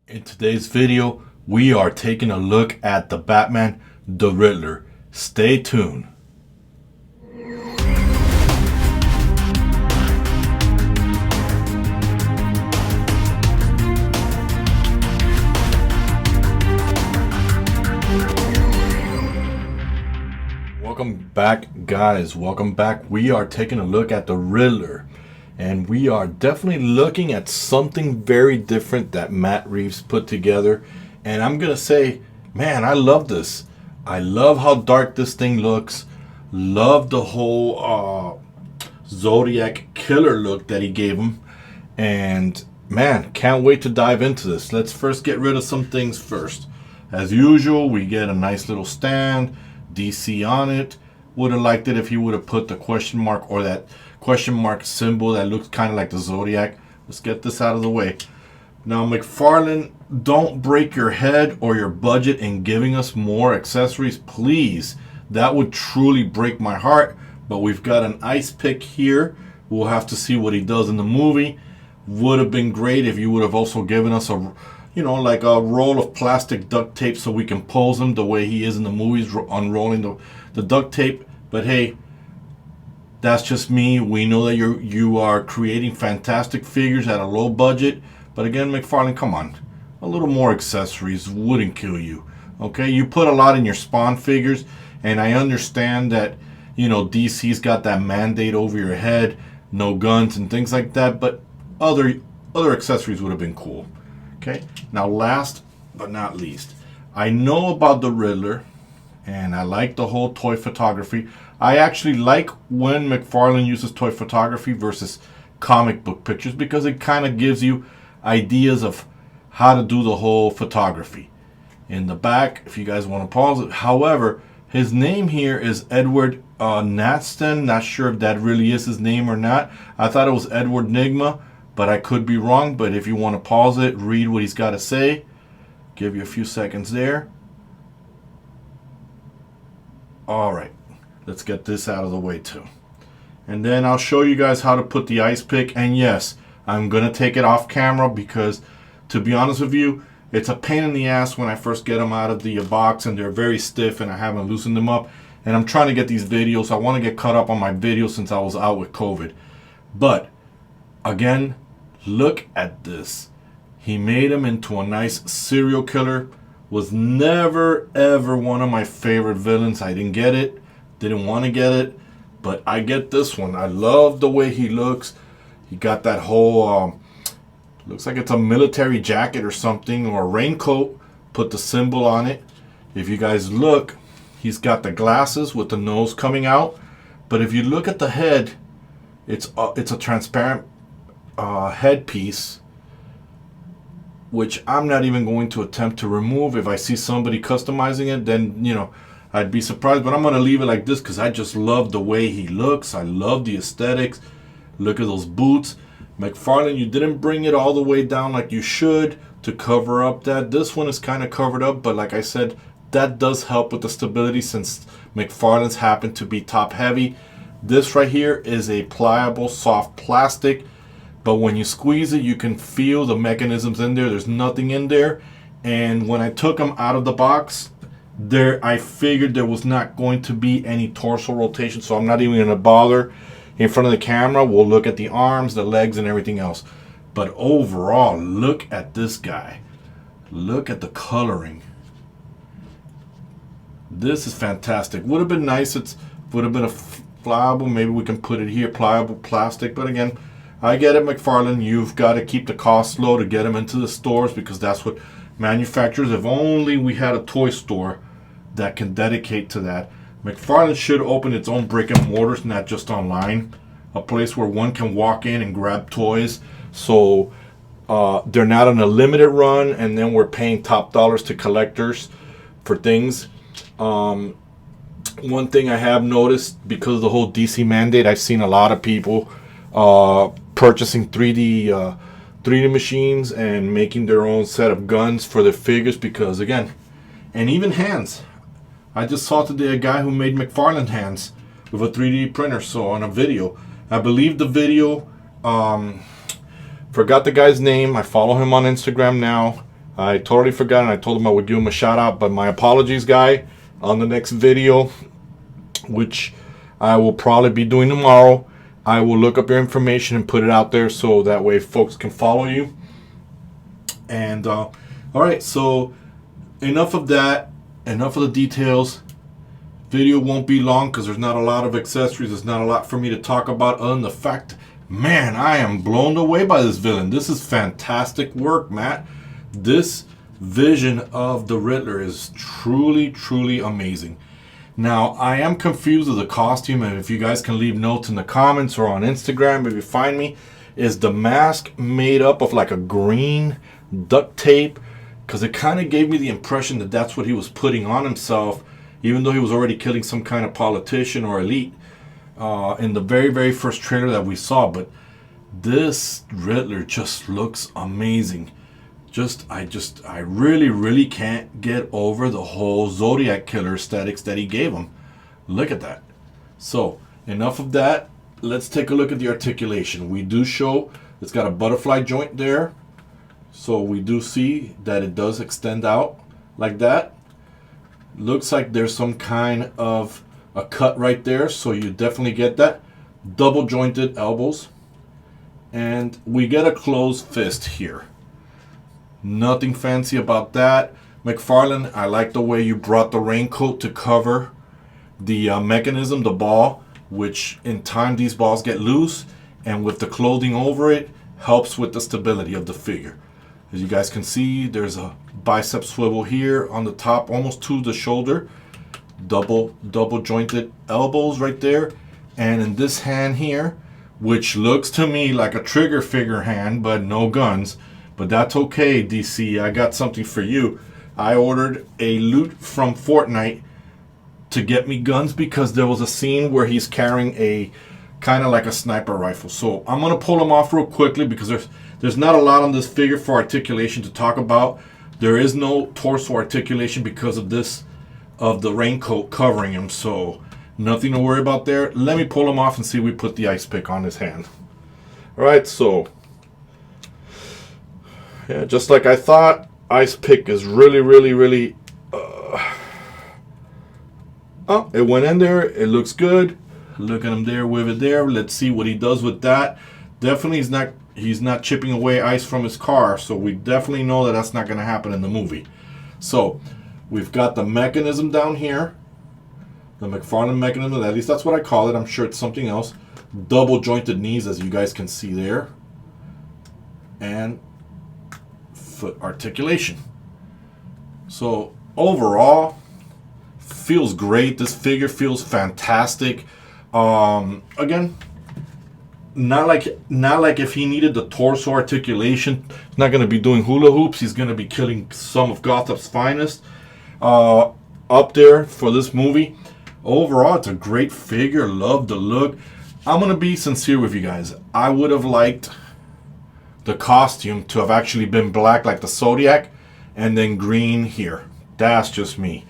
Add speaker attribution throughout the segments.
Speaker 1: In today's video, we are taking a look at the Batman, the Riddler. Stay tuned. Welcome back, guys. Welcome back. We are taking a look at the Riddler. And we are definitely looking at something very different that Matt Reeves put together. And I'm going to say, man, I love this. I love how dark this thing looks. Love the whole Zodiac killer look that he gave him. And man, can't wait to dive into this. Let's first get rid of some things first. As usual, we get a nice little stand, DC on it. Would have liked it if he would have put the question mark or that question mark symbol that looks kind of like the Zodiac. Let's get this out of the way. Now, McFarlane, don't break your head or your budget in giving us more accessories, please. That would truly break my heart. But we've got an ice pick here. We'll have to see what he does in the movie. Would have been great if you would have also given us a, like a roll of plastic duct tape so we can pose him the way he is in the movies, unrolling the duct tape. But hey, that's just me. We know that you are creating fantastic figures at a low budget. But again, McFarlane, come on. A little more accessories wouldn't kill you. Okay? You put a lot in your Spawn figures. And I understand that, DC's got that mandate over your head. No guns and things like that. But other accessories would have been cool. Okay? Now, last but not least. I know about the Riddler. And I like the whole toy photography. I actually like when McFarlane uses toy photography versus comic book pictures because it kind of gives you ideas of how to do the whole photography. In the back, if you guys want to pause it. However, his name here is Edward Natston. Not sure if that really is his name or not. I thought it was Edward Nigma, but I could be wrong. But if you want to pause it, read what he's got to say. Give you a few seconds there. Alright, let's get this out of the way too. And then I'll show you guys how to put the ice pick. And yes, I'm going to take it off camera because, to be honest with you, it's a pain in the ass when I first get them out of the box and they're very stiff and I haven't loosened them up. And I'm trying to get these videos. I want to get caught up on my videos since I was out with COVID. But, again, look at this. He made him into a nice serial killer. Was never ever one of my favorite villains. I didn't get it, didn't want to get it, but I get this one. I love the way he looks. He got that whole looks like it's a military jacket or something, or a raincoat. Put the symbol on it. If you guys look, he's got the glasses with the nose coming out, but if you look at the head, it's a transparent headpiece, which I'm not even going to attempt to remove. If I see somebody customizing it, then, I'd be surprised. But I'm going to leave it like this because I just love the way he looks. I love the aesthetics. Look at those boots. McFarlane, you didn't bring it all the way down like you should to cover up that. This one is kind of covered up, but like I said, that does help with the stability since McFarlane's happen to be top heavy. This right here is a pliable, soft plastic. But when you squeeze it, you can feel the mechanisms in there. There's nothing in there. And when I took them out of the box, I figured there was not going to be any torso rotation. So I'm not even going to bother in front of the camera. We'll look at the arms, the legs, and everything else. But overall, look at this guy. Look at the coloring. This is fantastic. Would have been nice. It would have been a pliable. Maybe we can put it here, pliable plastic. But again, I get it, McFarlane. You've got to keep the costs low to get them into the stores because that's what manufacturers. If only we had a toy store that can dedicate to that. McFarlane should open its own brick and mortars, not just online. A place where one can walk in and grab toys. So they're not on a limited run, and then we're paying top dollars to collectors for things. One thing I have noticed because of the whole DC mandate, I've seen a lot of people purchasing 3D machines and making their own set of guns for their figures because, again, and even hands. I just saw today a guy who made McFarlane hands with a 3D printer, so on a video. I believe the video, forgot the guy's name. I follow him on Instagram now. I totally forgot, and I told him I would give him a shout out, but my apologies, guy. On the next video, which I will probably be doing tomorrow, I will look up your information and put it out there so that way folks can follow you. And all right, so enough of that, enough of the details. Video won't be long because there's not a lot of accessories. There's not a lot for me to talk about other than the fact, man, I am blown away by this villain. This is fantastic work, Matt. This vision of the Riddler is truly, truly amazing. Now, I am confused with the costume, and if you guys can leave notes in the comments or on Instagram if you find me, is the mask made up of like a green duct tape? Because it kind of gave me the impression that that's what he was putting on himself, even though he was already killing some kind of politician or elite in the very, very first trailer that we saw. But this Riddler just looks amazing. I really, really can't get over the whole Zodiac killer aesthetics that he gave him. Look at that. So, enough of that. Let's take a look at the articulation. We do show it's got a butterfly joint there. So we do see that it does extend out like that. Looks like there's some kind of a cut right there. So you definitely get that. Double jointed elbows. And we get a closed fist here. Nothing fancy about that. McFarlane, I like the way you brought the raincoat to cover the mechanism, the ball, which in time these balls get loose, and with the clothing over it helps with the stability of the figure. As you guys can see, there's a bicep swivel here on the top almost to the shoulder. Double jointed elbows right there. And in this hand here, which looks to me like a trigger figure hand, but no guns. But that's okay, DC. I got something for you. I ordered a loot from Fortnite to get me guns because there was a scene where he's carrying a kind of like a sniper rifle. So I'm going to pull them off real quickly because there's not a lot on this figure for articulation to talk about. There is no torso articulation because of the raincoat covering him. So nothing to worry about there. Let me pull him off and see if we put the ice pick on his hand. All right, so yeah, just like I thought, ice pick is really, really, really. Oh, it went in there. It looks good. Look at him there with it there. Let's see what he does with that. Definitely, he's not chipping away ice from his car, so we definitely know that that's not going to happen in the movie. So we've got the mechanism down here, the McFarlane mechanism. At least that's what I call it. I'm sure it's something else. Double jointed knees, as you guys can see there, and foot articulation. So overall, feels great. This figure feels fantastic. Again, not like if he needed the torso articulation. He's not going to be doing hula hoops. He's going to be killing some of Gotham's finest up there for this movie. Overall, it's a great figure. Love the look. I'm going to be sincere with you guys. I would have liked the costume to have actually been black like the Zodiac and then green here. That's just me.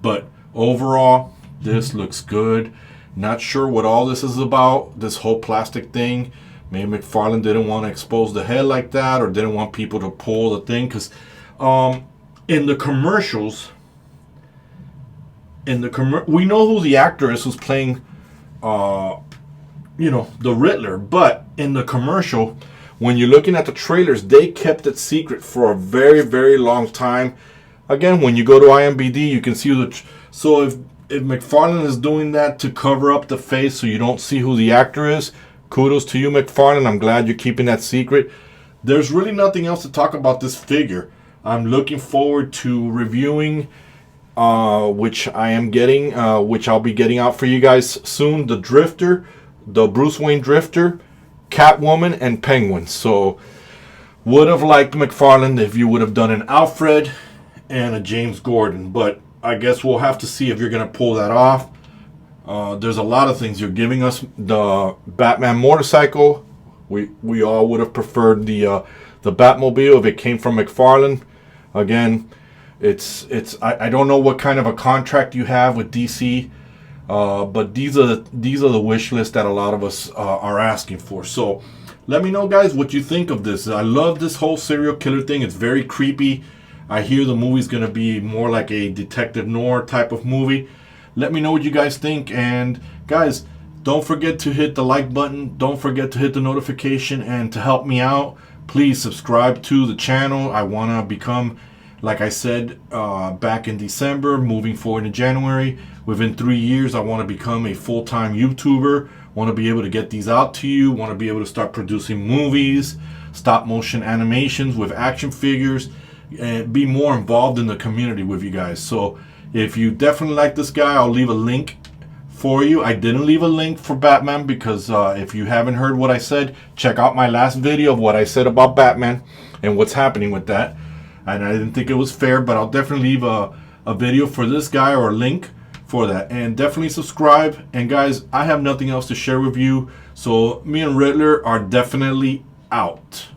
Speaker 1: But overall, this looks good. Not sure what all this is about, this whole plastic thing. Maybe McFarlane didn't want to expose the head like that, or didn't want people to pull the thing, because in the commercials, we know who the actor is who's playing the Riddler, but in the commercial, when you're looking at the trailers, they kept it secret for a very, very long time. Again, when you go to IMDb, you can see so if McFarlane is doing that to cover up the face so you don't see who the actor is, kudos to you, McFarlane. I'm glad you're keeping that secret. There's really nothing else to talk about this figure. I'm looking forward to reviewing, which I am getting, which I'll be getting out for you guys soon. The Drifter, the Bruce Wayne Drifter, Catwoman, and Penguin. So would have liked McFarlane if you would have done an Alfred and a James Gordon, but I guess we'll have to see if you're going to pull that off. There's a lot of things you're giving us. The Batman motorcycle, we all would have preferred the Batmobile if it came from McFarlane. Again, I don't know what kind of a contract you have with DC, but these are the wish lists that a lot of us are asking for. So let me know, guys, what you think of this. I love this whole serial killer thing. It's very creepy. I hear the movie's going to be more like a detective noir type of movie. Let me know what you guys think. And guys, don't forget to hit the like button. Don't forget to hit the notification. And to help me out, please subscribe to the channel. I want to become, like I said back in December, moving forward in January, within 3 years, I want to become a full-time YouTuber. Want to be able to get these out to you. Want to be able to start producing movies, stop motion animations with action figures, and be more involved in the community with you guys. So if you definitely like this guy, I'll leave a link for you. I didn't leave a link for Batman because if you haven't heard what I said, check out my last video of what I said about Batman and what's happening with that. And I didn't think it was fair, but I'll definitely leave a video for this guy or a link for that. And definitely subscribe. And guys, I have nothing else to share with you. So me and Riddler are definitely out.